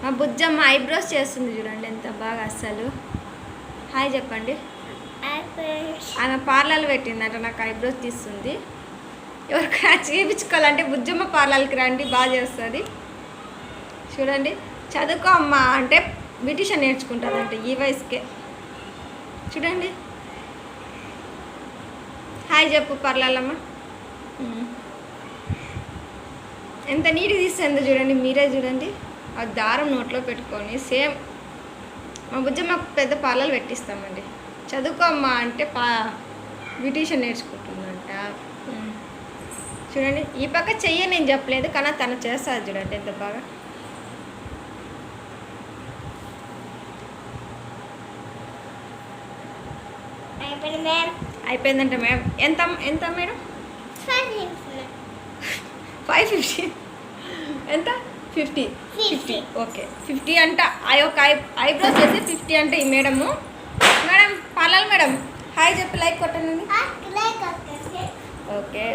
మా బుజ్జమ్మ ఐబ్రోస్ చేస్తుంది చూడండి ఎంత బాగా అస్సలు. హాయ్ చెప్పండి. ఆమె పార్లర్ పెట్టిందంట, నాకు ఐబ్రోస్ తీస్తుంది. ఎవరికైనా చేయించుకోవాలంటే బుజ్జమ్మ పార్లర్కి రండి, బాగా చేస్తుంది. చూడండి, చదువుకో అమ్మ అంటే బ్యూటిషియన్ నేర్చుకుంటుందంట ఈ వయసుకే. చూడండి, హాయ్ చెప్పు పార్లర్లమ్మ. ఎంత నీట్గా తీస్తుందో చూడండి, మీరే చూడండి. ఆ దారం నోట్లో పెట్టుకొని సేమ్ మా బుజ్జమ్మకు పెద్ద పార్లర్ పెట్టిస్తామండి. చదువుకో అమ్మ అంటే బ్యూటిషియన్ నేర్చుకుంటుందంట. చూడండి, ఈ పక్క చెయ్యి నేను చెప్పలేదు కానీ తను చేస్తుంది చూడండి ఎంత బాగా. అయిపోయిందంట మేడం. ఎంత ఎంత మేడం? 550. ఎంత? 50. ఓకే 50 అంట. ఆ యొక్క ఐబ్రోస్ చేసి 50 అంటే ఈ madam. Madam parlour madam hi చెప్పి లైక్ కొట్టండి. ఓకే